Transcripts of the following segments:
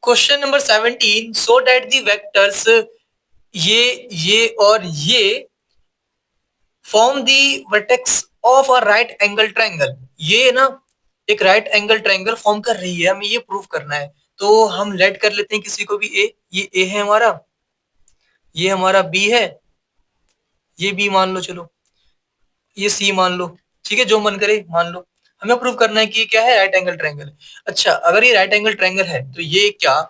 Question number 17 so that the vectors ये और ये form the vertex of a right angle triangle. ये ना एक राइट एंगल ट्रायंगल फॉर्म कर रही है, हमें ये प्रूव करना है। तो हम लेट कर लेते हैं किसी को भी ए, ये ए है हमारा, ये हमारा बी है, ये बी मान लो, चलो ये सी मान लो, ठीक है, जो मन करे मान लो। हमें प्रूव करना है कि ये क्या है, राइट एंगल ट्रायंगल। अच्छा, अगर ये राइट एंगल ट्रायंगल है तो ये क्या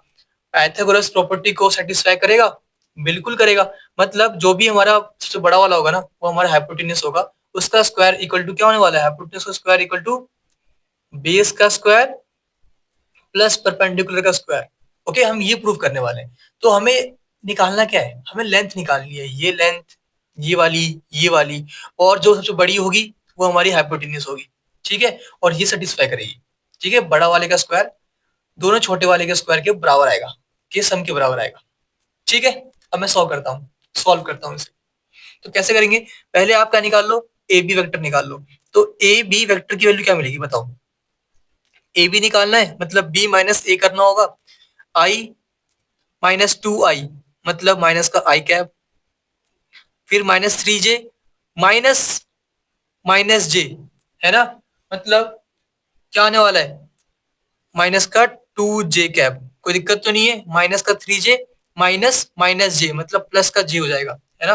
पाइथागोरस प्रॉपर्टी को सेटिस्फाई करेगा? बिल्कुल करेगा। मतलब जो भी हमारा सबसे बड़ा वाला होगा ना, वो हमारा हाइपोटेन्यूस होगा, उसका स्क्वायर इक्वल टू क्या होने वाला है, हाइपोटेन्यूस का स्क्वायर इक्वल टू बेस का स्क्वायर प्लस परपेंडिकुलर का स्क्वायर। ओके, हम ये प्रूव करने वाले हैं। तो हमें निकालना क्या है, हमें लेंथ निकालनी है, ये लेंथ, ये वाली, और जो सबसे बड़ी होगी वो हमारी हाइपोटेन्यूस होगी, ठीक है, और ये सेटिस्फाई करेगी। ठीक है, बड़ा वाले का स्क्वायर दोनों छोटे वाले के स्क्वायर के बराबर आएगा, के सम के बराबर आएगा। ठीक है, अब मैं सॉल्व करता हूँ इसे। तो कैसे करेंगे, पहले आप क्या निकाल लो, ए बी वेक्टर निकाल लो। तो ए बी वेक्टर की वैल्यू क्या मिलेगी बताओ। ए बी निकालना है मतलब बी माइनस ए करना होगा, आई माइनस टू आई मतलब माइनस का आई कैप, फिर माइनस थ्री जे माइनस माइनस जे, है ना, मतलब क्या आने वाला है, माइनस का टू जे कैप। कोई दिक्कत तो नहीं है, माइनस का थ्री जे माइनस माइनस जे मतलब प्लस का जे हो जाएगा, है ना,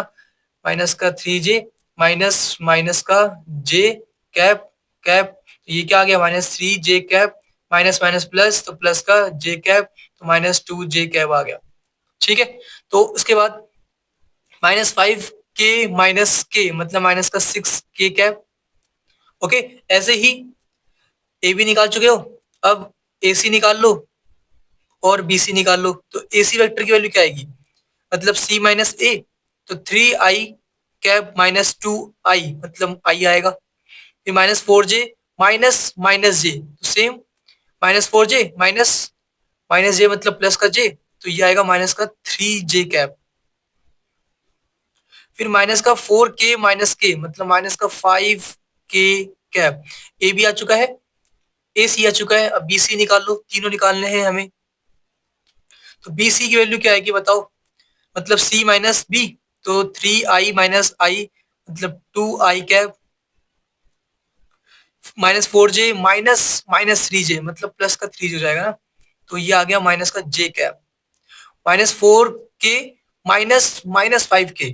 माइनस का थ्री जे माइनस माइनस का जे कैप कैप, ये क्या आ गया, माइनस थ्री जे कैप माइनस माइनस प्लस, तो प्लस का जे कैप, तो माइनस टू जे कैप आ गया। ठीक है, तो उसके बाद माइनस फाइव के मतलब माइनस का सिक्स के कैप। ओके, ऐसे ही ए बी निकाल चुके हो, अब ए सी निकाल लो और बी सी निकाल लो। तो ए सी वेक्टर की वैल्यू क्या आएगी, मतलब सी माइनस ए, तो थ्री आई कैप माइनस टू आई मतलब आई आएगा, फिर minus four J minus minus जे, तो same minus four J minus minus जे मतलब प्लस का जे, तो ये आएगा माइनस का थ्री जे कैप, फिर माइनस का फोर के मतलब माइनस का फाइव के कैप। ए भी आ चुका है, ए सी आ चुका है, अब बी सी निकाल लो, तीनों निकालने हैं हमें। तो बी सी की वैल्यू क्या आएगी बताओ, मतलब सी माइनस बी, तो थ्री आई माइनस आई मतलब two I cap, minus four J minus minus three J मतलब प्लस का थ्री हो जाएगा ना, तो ये आ गया माइनस का जे कैप, माइनस फोर के माइनस माइनस फाइव के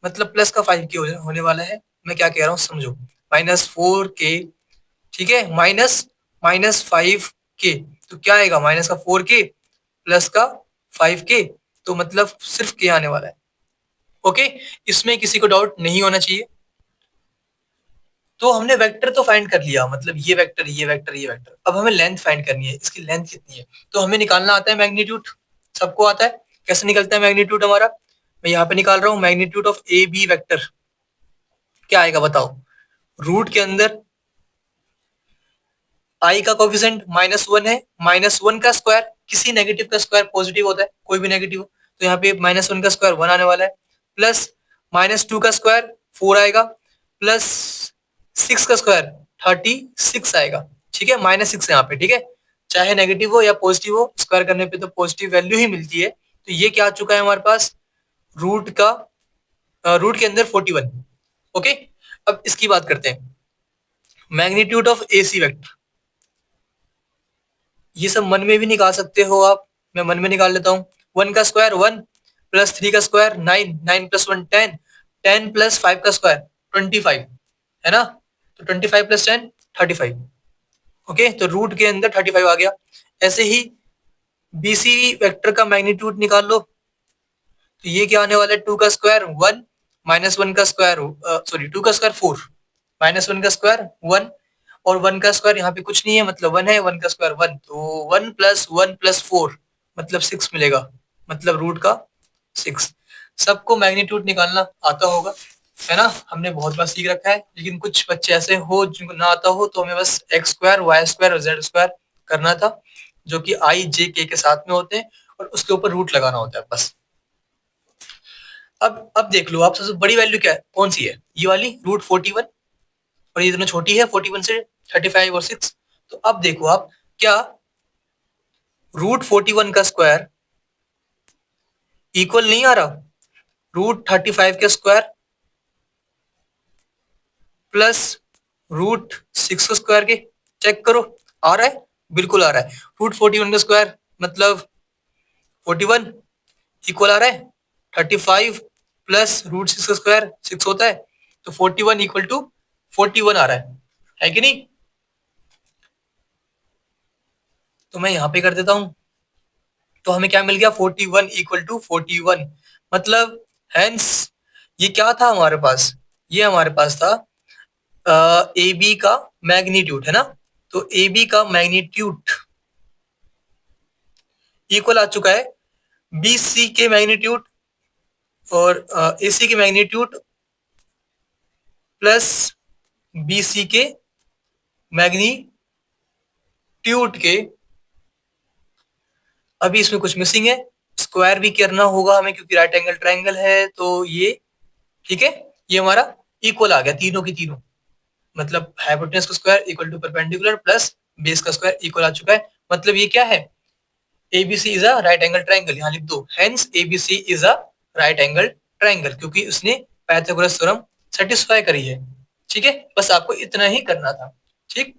मतलब प्लस का फाइव के होने वाला है। मैं क्या कह रहा हूँ समझो, माइनस फोर के, ठीक है, माइनस माइनस फाइव के, तो क्या आएगा, माइनस का फोर के प्लस का फाइव के, तो मतलब सिर्फ के आने वाला है। ओके, इसमें किसी को डाउट नहीं होना चाहिए। तो हमने वेक्टर तो फाइंड कर लिया, मतलब ये वेक्टर ये वेक्टर ये वेक्टर, अब हमें लेंथ फाइंड करनी है, इसकी लेंथ कितनी है। तो हमें निकालना आता है मैग्नीट्यूड, सबको आता है। कैसे निकलता है मैग्नीट्यूड हमारा, मैं यहाँ पे निकाल रहा हूँ magnitude of A B vector. क्या आएगा बताओ, रूट के अंदर आई का कोफिशिएंट माइनस वन है, माइनस वन का स्क्वायर, किसी नेगेटिव का स्क्वायर पॉजिटिव होता है, कोई भी नेगेटिव हो, तो यहाँ पे माइनस वन का स्क्वायर वन आने वाला है, प्लस माइनस टू का स्क्वायर फोर आएगा, प्लस सिक्स का स्क्वायर थर्टी सिक्स आएगा। ठीक है, माइनस सिक्स यहाँ पे, ठीक है, चाहे नेगेटिव हो या पॉजिटिव हो, स्क्वायर करने पे तो पॉजिटिव वैल्यू ही मिलती है। तो ये क्या आ चुका है हमारे पास, रूट का रूट के अंदर 41। ओके, अब इसकी बात करते हैं, magnitude of A C vector, ये सब मन में भी निकाल सकते हो आप, मैं मन में निकाल लेता हूँ। वन का स्क्वायर वन, प्लस थ्री का square nine, nine plus one ten, ten plus five का स्क्वायर ट्वेंटी फाइव, है ना, तो twenty five plus ten thirty five. Okay, तो रूट के अंदर थर्टी फाइव आ गया। ऐसे ही बीसी वेक्टर का मैग्नीट्यूड निकाल लो, तो ये क्या आने वाला है, टू का स्क्वायर वन, माइनस वन का स्क्वायर सॉरी टू का स्क्वायर फोर, माइनस वन का स्क्वायर वन, और वन का स्क्वायर यहाँ पे कुछ नहीं है मतलब वन है, वन का स्क्वायर वन, तो वन प्लस फोर मतलब सिक्स मिलेगा, मतलब रूट का सिक्स। सबको मैग्नीट्यूड निकालना आता होगा, है ना, हमने बहुत बार सीख रखा है। लेकिन कुछ बच्चे ऐसे हो जिनको ना आता हो, तो हमें बस एक्स स्क्वायर वाई स्क्वायर और जेड स्क्वायर करना था, जो कि आई जे के साथ में होते हैं, और उसके ऊपर रूट लगाना होता है बस। अब देख लो आप, सबसे बड़ी वैल्यू क्या है, कौन सी है, ये वाली रूट 41, और ये दोनों छोटी है 41 से 35 और 6। तो अब देखो आप, क्या √41 का स्क्वायर इक्वल नहीं आ रहा √35 के स्क्वायर प्लस √6 के स्क्वायर के। चेक करो आ रहा है, बिल्कुल आ रहा है। √41 का स्क्वायर मतलब 41 इक्वल आ रहा है 35 प्लस √6 का स्क्वायर 6 होता है, तो 41 इक्वल टू 41 आ रहा है कि नहीं? तो मैं यहां पे कर देता हूं, तो हमें क्या मिल गया 41 इक्वल टू 41। मतलब हेंस ये क्या था हमारे पास, ये हमारे पास था ए बी का मैग्नीट्यूड है ना, तो ए बी का मैग्नीट्यूड इक्वल आ चुका है बी सी के मैग्नीट्यूड और ए सी के मैग्नीट्यूड प्लस बी सी के मैग्नीट्यूड के। अभी इसमें कुछ मिसिंग है, स्क्वायर भी करना होगा हमें क्योंकि राइट एंगल ट्राइंगल है, तो ये ठीक है, ये हमारा इक्वल आ गया तीनों की तीनों, मतलब हाइपोटेनस का square equal to perpendicular plus base का स्क्वायर इक्वल आ चुका है। मतलब ये क्या है, ABC is a right angle triangle, यहां लिख दो hence ABC is a right angle triangle, क्योंकि उसने पाइथागोरस थ्योरम सेटिस्फाई करी है। ठीक है, बस आपको इतना ही करना था। ठीक।